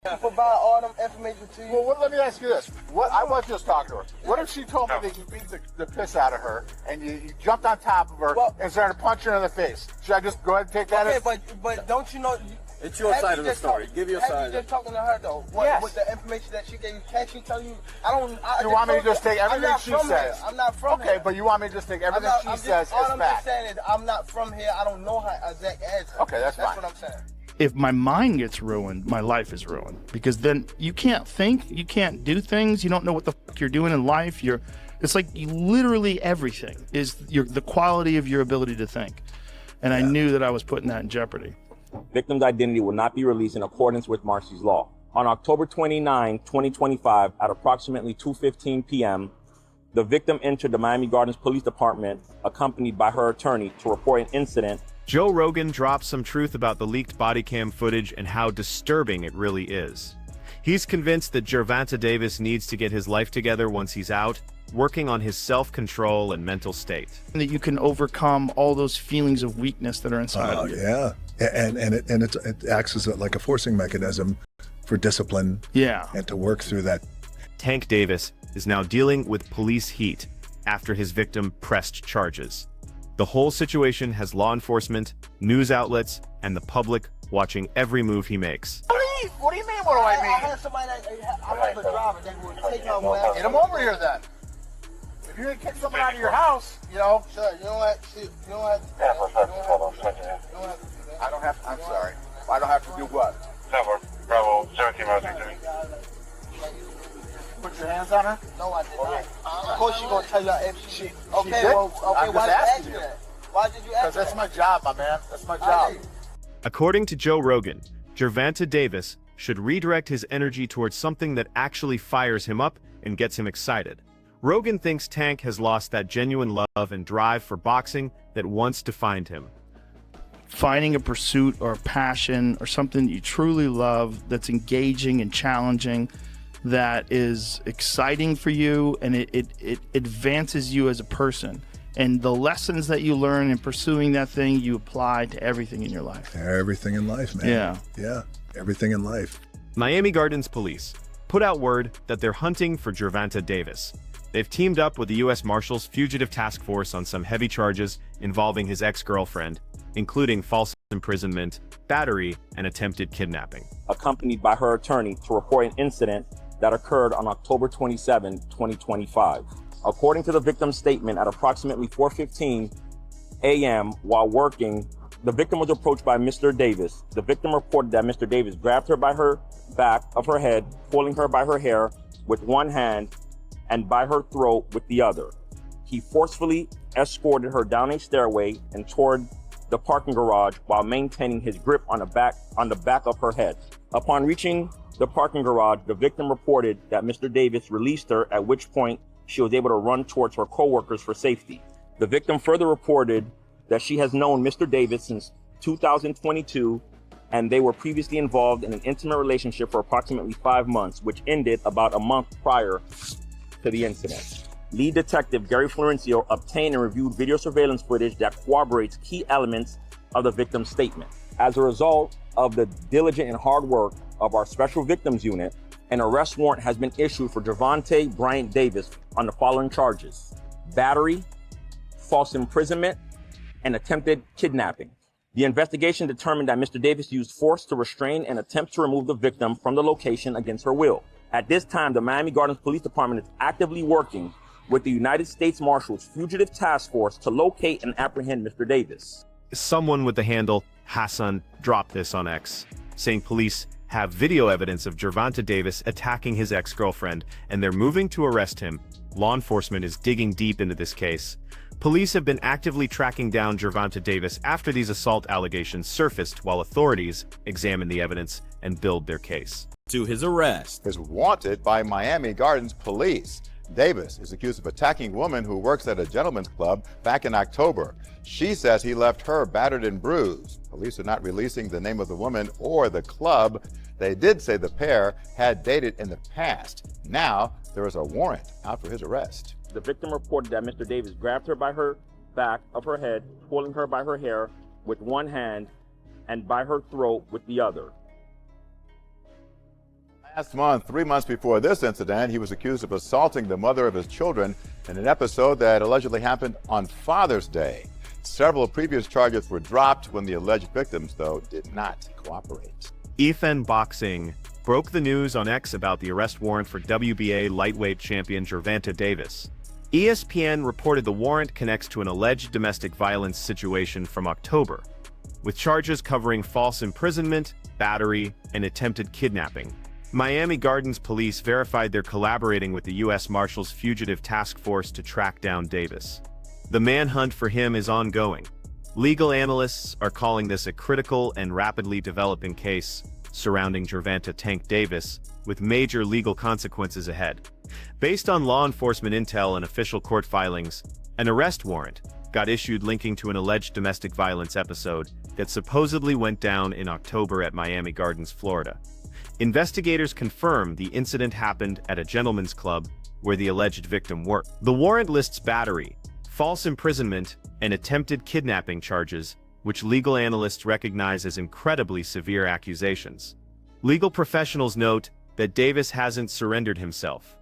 Provide all them information to you. Well, let me ask you this. What I was just talking to her. What if she told me that you beat the piss out of her and you jumped on top of her and started punching her in the face? Should I just go ahead and take that? Okay, but don't you know? It's your side of the story. Give your side. You just talking to her though. What, with the information that she gave you, can she tell you? You want me to just take everything she says? I'm not from here. Okay, but you want me to just take everything she says as fact? All I'm just saying is I'm not from here. I don't know her exact address. Okay, that's fine. That's what I'm saying. If my mind gets ruined, my life is ruined, because then you can't think, you can't do things, you don't know what the fuck you're doing in life. It's like literally everything is the quality of your ability to think. And I knew that I was putting that in jeopardy. Victim's identity will not be released in accordance with Marcy's law. On October 29, 2025, at approximately 2:15 p.m., the victim entered the Miami Gardens Police Department, accompanied by her attorney, to report an incident. Joe Rogan drops some truth about the leaked body cam footage and how disturbing it really is. He's convinced that Gervonta Davis needs to get his life together once he's out, working on his self-control and mental state. And that you can overcome all those feelings of weakness that are inside of you. Yeah, and it acts as like a forcing mechanism for discipline. Yeah. And to work through that. Tank Davis is now dealing with police heat after his victim pressed charges. The whole situation has law enforcement, news outlets, and the public watching every move he makes. What do you mean, what do I mean? I had somebody I have a driver that would take my way. Get him over here then. If you're gonna kick someone out of your house, you know. Sir, you don't have to. You don't have to. I don't have to. I'm sorry. I don't have to do what? Bravo, 17 miles exiting. Put your hands on her? No, I did not. Of course she's gonna tell you if she. Okay, did? well, okay, I'm why just did you ask asking me you. that? Why did you ask me Because that's my job, my man. That's my job. According to Joe Rogan, Gervonta Davis should redirect his energy towards something that actually fires him up and gets him excited. Rogan thinks Tank has lost that genuine love and drive for boxing that once defined him. Finding a pursuit or a passion or something that you truly love that's engaging and challenging, that is exciting for you, and it advances you as a person. And the lessons that you learn in pursuing that thing, you apply to everything in your life. Everything in life, man. Yeah. Yeah, everything in life. Miami Gardens police put out word that they're hunting for Gervonta Davis. They've teamed up with the U.S. Marshals Fugitive Task Force on some heavy charges involving his ex-girlfriend, including false imprisonment, battery, and attempted kidnapping. Accompanied by her attorney to report an incident that occurred on October 27, 2025. According to the victim's statement, at approximately 4:15 a.m. while working, the victim was approached by Mr. Davis. The victim reported that Mr. Davis grabbed her by her back of her head, pulling her by her hair with one hand and by her throat with the other. He forcefully escorted her down a stairway and toward the parking garage while maintaining his grip on the back of her head. Upon reaching the parking garage, the victim reported that Mr. Davis released her, at which point she was able to run towards her co-workers for safety. The victim further reported that she has known Mr. Davis since 2022, and they were previously involved in an intimate relationship for approximately 5 months, which ended about a month prior to the incident. Lead detective Gary Florencio obtained and reviewed video surveillance footage that corroborates key elements of the victim's statement. As a result of the diligent and hard work of our Special Victims Unit, an arrest warrant has been issued for Gervonta Bryant Davis on the following charges: battery, false imprisonment, and attempted kidnapping. The investigation determined that Mr. Davis used force to restrain and attempt to remove the victim from the location against her will. At this time, the Miami Gardens Police Department is actively working with the United States Marshals Fugitive Task Force to locate and apprehend Mr. Davis. Someone with the handle Hassan dropped this on X, saying police have video evidence of Gervonta Davis attacking his ex-girlfriend, and they're moving to arrest him. Law enforcement is digging deep into this case. Police have been actively tracking down Gervonta Davis after these assault allegations surfaced, while authorities examine the evidence and build their case. To his arrest. Is wanted by Miami Gardens police. Davis is accused of attacking a woman who works at a gentleman's club back in October. She says he left her battered and bruised. Police are not releasing the name of the woman or the club. They did say the pair had dated in the past. Now there is a warrant out for his arrest. The victim reported that Mr. Davis grabbed her by her back of her head, pulling her by her hair with one hand and by her throat with the other. Last month, 3 months before this incident, he was accused of assaulting the mother of his children in an episode that allegedly happened on Father's Day. Several previous charges were dropped when the alleged victims, though, did not cooperate. Ethan Boxing broke the news on X about the arrest warrant for WBA lightweight champion Gervonta Davis. ESPN reported the warrant connects to an alleged domestic violence situation from October, with charges covering false imprisonment, battery, and attempted kidnapping. Miami Gardens police verified they're collaborating with the U.S. Marshals Fugitive Task Force to track down Davis. The manhunt for him is ongoing. Legal analysts are calling this a critical and rapidly developing case surrounding Gervonta "Tank" Davis, with major legal consequences ahead. Based on law enforcement intel and official court filings, an arrest warrant got issued linking to an alleged domestic violence episode that supposedly went down in October at Miami Gardens, Florida. Investigators confirm the incident happened at a gentleman's club where the alleged victim worked. The warrant lists battery, false imprisonment, and attempted kidnapping charges, which legal analysts recognize as incredibly severe accusations. Legal professionals note that Davis hasn't surrendered himself,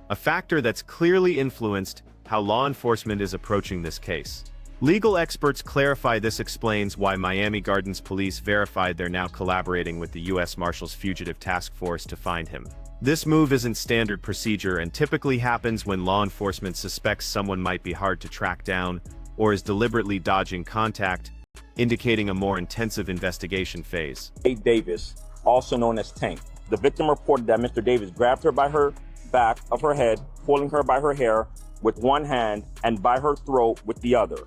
a factor that's clearly influenced how law enforcement is approaching this case. Legal experts clarify this explains why Miami Gardens police verified they're now collaborating with the U.S. Marshals Fugitive Task Force to find him. This move isn't standard procedure and typically happens when law enforcement suspects someone might be hard to track down or is deliberately dodging contact, indicating a more intensive investigation phase. Davis, also known as Tank. The victim reported that Mr. Davis grabbed her by her back of her head, pulling her by her hair with one hand and by her throat with the other.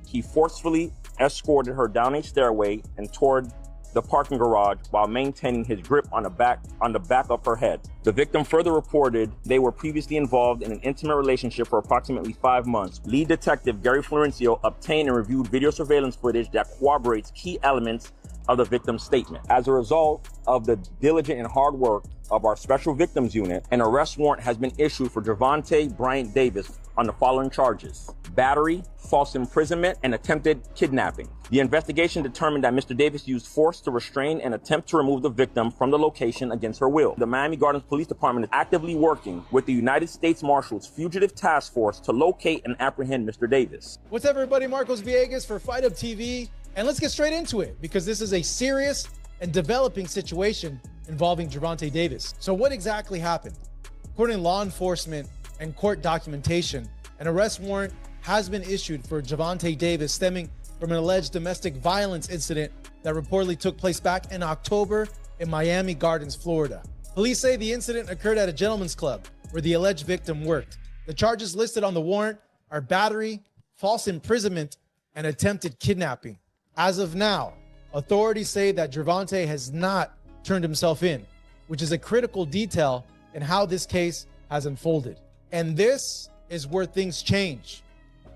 He forcefully escorted her down a stairway and toward the parking garage while maintaining his grip on the back of her head. The victim further reported they were previously involved in an intimate relationship for approximately 5 months. Lead detective Gary Florencio obtained and reviewed video surveillance footage that corroborates key elements of the victim's statement. As a result of the diligent and hard work of our Special Victims Unit, an arrest warrant has been issued for Gervonta Bryant Davis on the following charges: battery, false imprisonment, and attempted kidnapping. The investigation determined that Mr. Davis used force to restrain and attempt to remove the victim from the location against her will. The Miami Gardens Police Department is actively working with the United States Marshals Fugitive Task Force to locate and apprehend Mr. Davis. What's up, everybody? Marcos Villegas for Fight Up TV. And let's get straight into it, because this is a serious and developing situation involving Gervonta Davis. So what exactly happened? According to law enforcement and court documentation, an arrest warrant has been issued for Gervonta Davis stemming from an alleged domestic violence incident that reportedly took place back in October in Miami Gardens, Florida. Police say the incident occurred at a gentleman's club where the alleged victim worked. The charges listed on the warrant are battery, false imprisonment, and attempted kidnapping. As of now, authorities say that Gervonta has not turned himself in, which is a critical detail in how this case has unfolded. And this is where things change.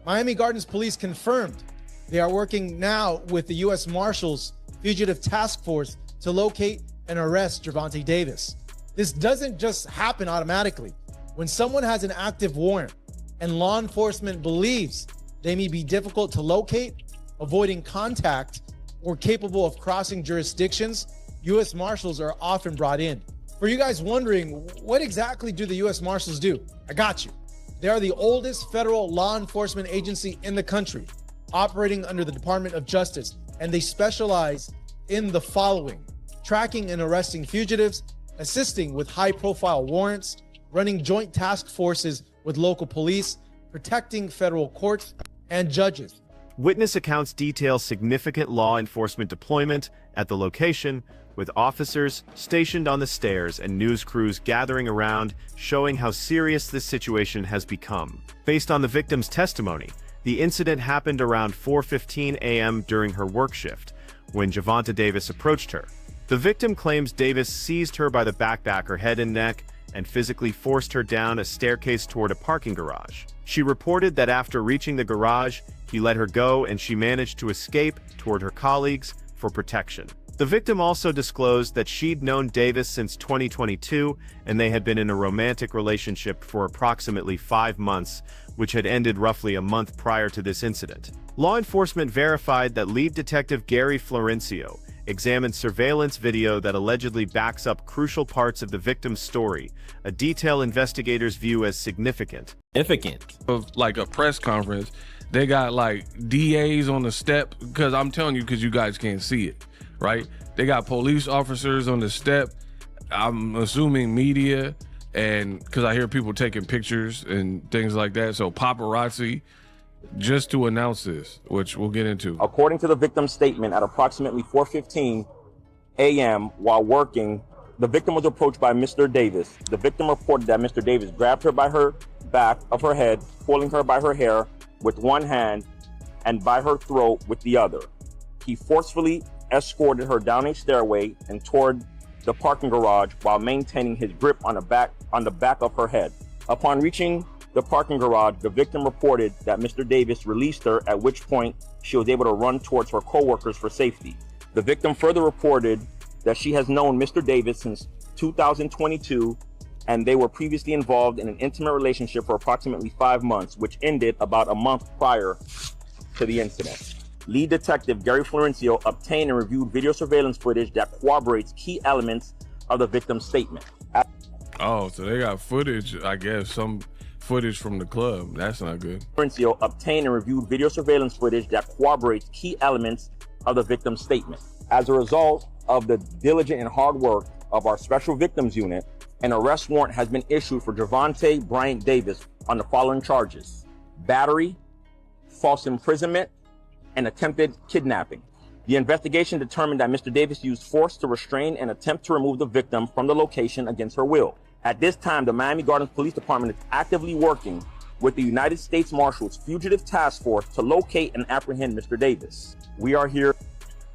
Miami Gardens police confirmed they are working now with the U.S. Marshals Fugitive Task Force to locate and arrest Gervonta Davis. This doesn't just happen automatically. When someone has an active warrant and law enforcement believes they may be difficult to locate, avoiding contact, or capable of crossing jurisdictions, U.S. Marshals are often brought in. For you guys wondering, what exactly do the U.S. Marshals do? I got you. They are the oldest federal law enforcement agency in the country, operating under the Department of Justice, and they specialize in the following: tracking and arresting fugitives, assisting with high-profile warrants, running joint task forces with local police, protecting federal courts and judges. Witness accounts detail significant law enforcement deployment at the location, with officers stationed on the stairs and news crews gathering around, showing how serious this situation has become. Based on the victim's testimony, the incident happened around 4:15 a.m. during her work shift, when Gervonta Davis approached her. The victim claims Davis seized her by the back, her head and neck, and physically forced her down a staircase toward a parking garage. She reported that after reaching the garage, he let her go and she managed to escape toward her colleagues for protection. The victim also disclosed that she'd known Davis since 2022 and they had been in a romantic relationship for approximately 5 months, which had ended roughly a month prior to this incident. Law enforcement verified that lead detective Gary Florencio examined surveillance video that allegedly backs up crucial parts of the victim's story, a detail investigators view as significant. Of like a press conference, they got like DAs on the step, because I'm telling you, because you guys can't see it, right? They got police officers on the step, I'm assuming media, and because I hear people taking pictures and things like that, so paparazzi, just to announce this, which we'll get into. According to the victim's statement, at approximately 4:15 a.m. while working, the victim was approached by Mr. Davis. The victim reported that Mr. Davis grabbed her by her back of her head, pulling her by her hair with one hand and by her throat with the other. He forcefully escorted her down a stairway and toward the parking garage while maintaining his grip on the back of her head. Upon reaching the parking garage, the victim reported that Mr. Davis released her, at which point she was able to run towards her co-workers for safety. The victim further reported that she has known Mr. Davis since 2022, and they were previously involved in an intimate relationship for approximately 5 months, which ended about a month prior to the incident. Lead detective Gary Florencio obtained and reviewed video surveillance footage that corroborates key elements of the victim's statement. Oh, so they got footage, I guess, some footage from the club. That's not good. Florencio obtained and reviewed video surveillance footage that corroborates key elements of the victim's statement. As a result of the diligent and hard work of our Special Victims Unit, an arrest warrant has been issued for Gervonta Bryant Davis on the following charges: battery, false imprisonment, and attempted kidnapping. The investigation determined that Mr. Davis used force to restrain and attempt to remove the victim from the location against her will. At this time, the Miami Gardens Police Department is actively working with the United States Marshals Fugitive Task Force to locate and apprehend Mr. Davis. We are here.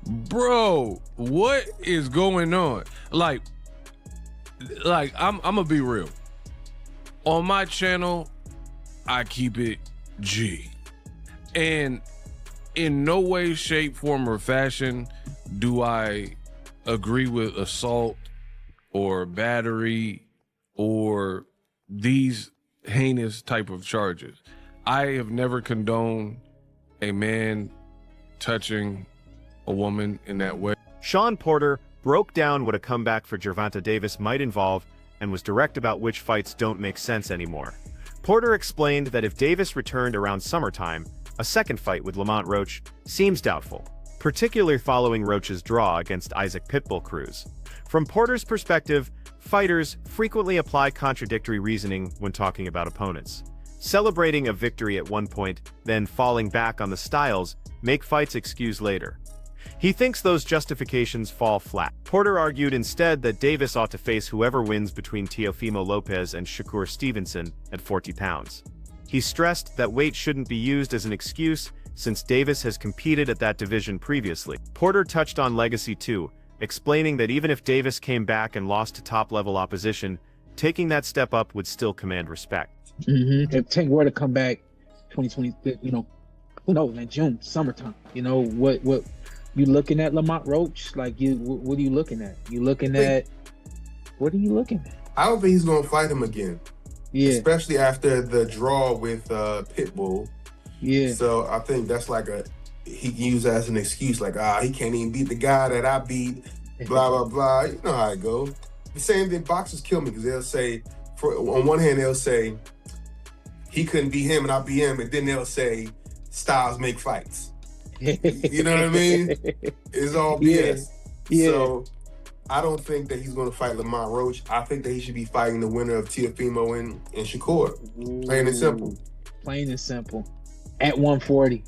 Bro, what is going on? Like I'm gonna be real. On my channel, I keep it G. And in no way, shape, form, or fashion do I agree with assault or battery or these heinous type of charges. I have never condoned a man touching a woman in that way. Sean Porter broke down what a comeback for Gervonta Davis might involve and was direct about which fights don't make sense anymore. Porter explained that if Davis returned around summertime, a second fight with Lamont Roach seems doubtful, particularly following Roach's draw against Isaac Pitbull Cruz. From Porter's perspective, fighters frequently apply contradictory reasoning when talking about opponents. Celebrating a victory at one point, then falling back on the styles, make fights excuse later. He thinks those justifications fall flat. Porter argued instead that Davis ought to face whoever wins between Teofimo Lopez and Shakur Stevenson at 40 pounds. He stressed that weight shouldn't be used as an excuse since Davis has competed at that division previously. Porter touched on legacy too, explaining that even if Davis came back and lost to top-level opposition, taking that step up would still command respect. If Tank were to come back 2020, who knows, in June, summertime, what you looking at Lamont Roach? Like, what are you looking at? What are you looking at? I don't think he's going to fight him again. Yeah. Especially after the draw with Pitbull. Yeah. So I think that's like he can use that as an excuse, like, he can't even beat the guy that I beat, blah, blah, blah. You know how it goes. The same thing, boxers kill me because they'll say, on one hand, they'll say, he couldn't beat him and I beat him, and then they'll say, styles make fights. You know what I mean? It's all BS. Yeah. So I don't think that he's going to fight Lamont Roach. I think that he should be fighting the winner of Teofimo and Shakur. Plain and simple. Plain and simple. At 140.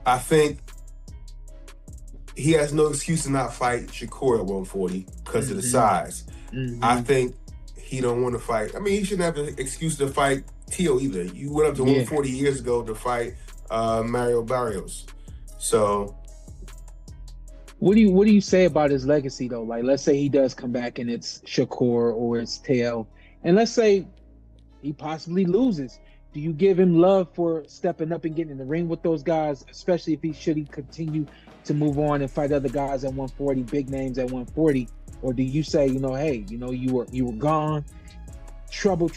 I think he has no excuse to not fight Shakur at 140 because of the size. I think he don't want to fight. I mean, he shouldn't have an excuse to fight Teo either. You went up to 140 years ago to fight Mario Barrios. So what do you say about his legacy though? Like, let's say he does come back and it's Shakur or it's Teo, and let's say he possibly loses. Do you give him love for stepping up and getting in the ring with those guys, especially if he continue to move on and fight other guys at 140, big names at 140? Or do you say, hey, you were gone, trouble,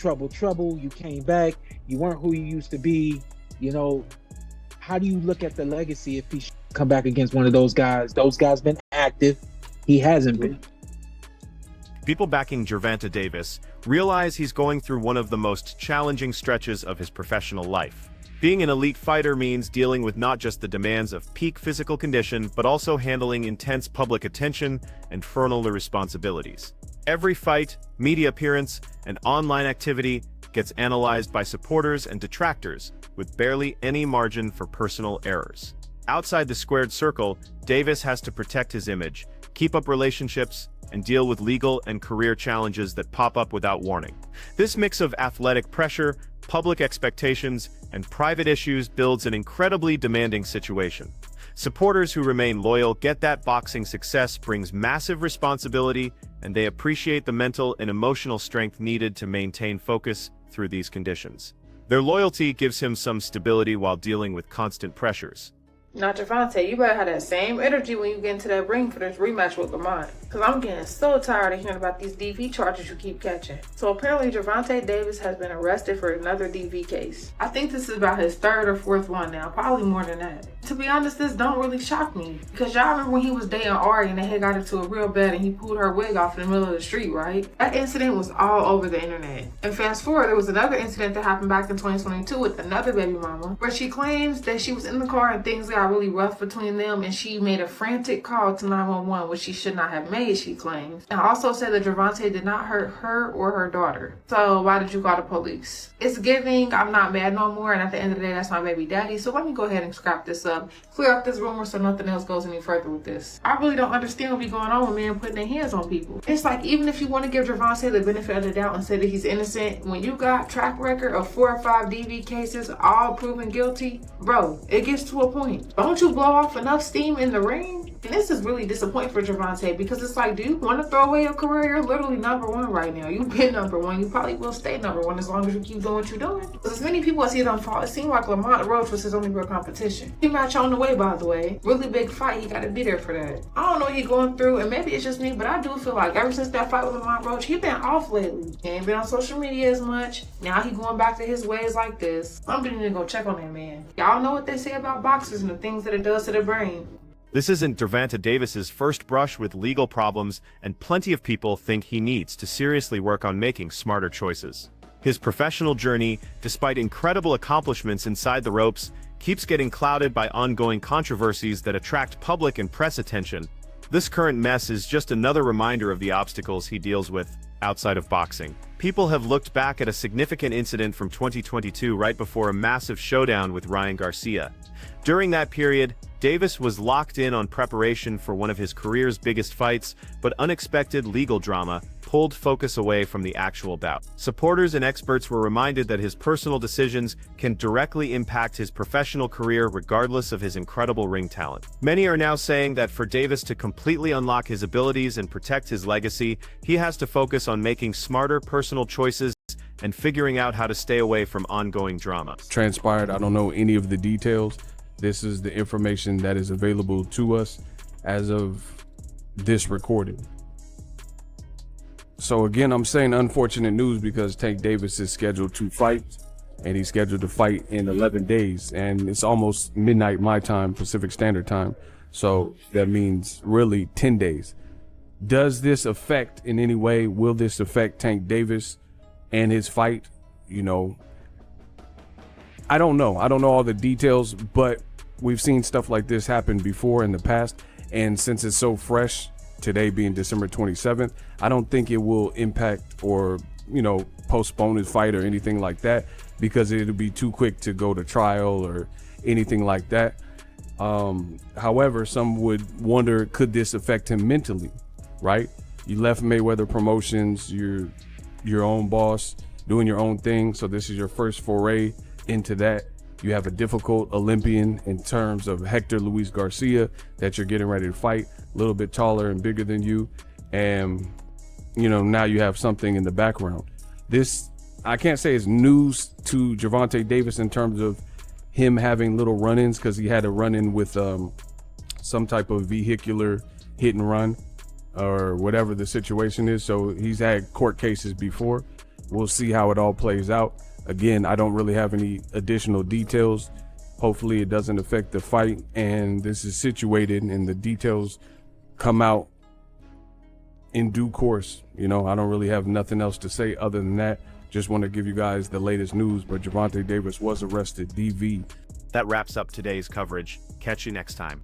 you came back, you weren't who you used to be, how do you look at the legacy if he come back against one of those guys. Those guys been active. He hasn't been. People backing Gervonta Davis realize he's going through one of the most challenging stretches of his professional life. Being an elite fighter means dealing with not just the demands of peak physical condition, but also handling intense public attention and infernal responsibilities. Every fight, media appearance, and online activity gets analyzed by supporters and detractors, with barely any margin for personal errors. Outside the squared circle, Davis has to protect his image, keep up relationships, and deal with legal and career challenges that pop up without warning. This mix of athletic pressure, public expectations, and private issues builds an incredibly demanding situation. Supporters who remain loyal get that boxing success brings massive responsibility, and they appreciate the mental and emotional strength needed to maintain focus through these conditions. Their loyalty gives him some stability while dealing with constant pressures. Now, Gervonta, you better have that same energy when you get into that ring for this rematch with Lamont. Because I'm getting so tired of hearing about these DV charges you keep catching. So apparently, Gervonta Davis has been arrested for another DV case. I think this is about his third or fourth one now, probably more than that. To be honest, this don't really shock me. Because y'all remember when he was dating Ari and they had got into a real bad and he pulled her wig off in the middle of the street, right? That incident was all over the internet. And fast forward, there was another incident that happened back in 2022 with another baby mama, where she claims that she was in the car and things got really rough between them and she made a frantic call to 911, which she should not have made, she claims. And also said that Gervonta did not hurt her or her daughter. So why did you call the police? It's giving, I'm not mad no more, and at the end of the day, that's my baby daddy. So let me go ahead and scrap this up, clear up this rumor so nothing else goes any further with this. I really don't understand what be going on with men putting their hands on people. It's like, even if you want to give Gervonta the benefit of the doubt and say that he's innocent, when you got track record of 4 or 5 DV cases, all proven guilty, bro, it gets to a point. Don't you blow off enough steam in the ring? And this is really disappointing for Gervonta, because it's like, do you want to throw away your career? You're literally #1 right now. You've been #1. You probably will stay #1 as long as you keep doing what you're doing. Because as many people as see it unfold, it seemed like Lamont Roach was his only real competition. He match on the way, by the way. Really big fight. He got to be there for that. I don't know what he's going through, and maybe it's just me, but I do feel like ever since that fight with Lamont Roach, he been off lately. He ain't been on social media as much. Now he going back to his ways like this. I'm gonna go check on that man. Y'all know what they say about boxers and the things that it does to the brain. This isn't Gervonta Davis's first brush with legal problems, and plenty of people think he needs to seriously work on making smarter choices. His professional journey, despite incredible accomplishments inside the ropes, keeps getting clouded by ongoing controversies that attract public and press attention. This current mess is just another reminder of the obstacles he deals with outside of boxing. People have looked back at a significant incident from 2022 right before a massive showdown with Ryan Garcia. During that period, Davis was locked in on preparation for one of his career's biggest fights, but unexpected legal drama pulled focus away from the actual bout. Supporters and experts were reminded that his personal decisions can directly impact his professional career regardless of his incredible ring talent. Many are now saying that for Davis to completely unlock his abilities and protect his legacy, he has to focus on making smarter personal choices and figuring out how to stay away from ongoing drama. Transpired, I don't know any of the details. This is the information that is available to us as of this recording. So again, I'm saying unfortunate news because Tank Davis is scheduled to fight, and he's scheduled to fight in 11 days, and it's almost midnight my time, Pacific Standard Time. So that means really 10 days. Does this affect in any way? Will this affect Tank Davis and his fight? You know, I don't know. I don't know all the details, but we've seen stuff like this happen before in the past. And since it's so fresh, today being December 27th, I don't think it will impact or, you know, postpone his fight or anything like that, because it'll be too quick to go to trial or anything like that. However, some would wonder, could this affect him mentally, right? You left Mayweather Promotions, you're your own boss, doing your own thing. So this is your first foray into that. You have a difficult Olympian in terms of Hector Luis Garcia that you're getting ready to fight, a little bit taller and bigger than you. And, you know, now you have something in the background. This, I can't say is news to Gervonta Davis in terms of him having little run-ins, because he had a run-in with some type of vehicular hit and run or whatever the situation is. So he's had court cases before. We'll see how it all plays out. Again, I don't really have any additional details Hopefully it doesn't affect the fight, and this is situated and the details come out in due course. You know, I don't really have nothing else to say other than that. Just want to give you guys the latest news, but Gervonta Davis was arrested, DV. That wraps up today's coverage. Catch you next time.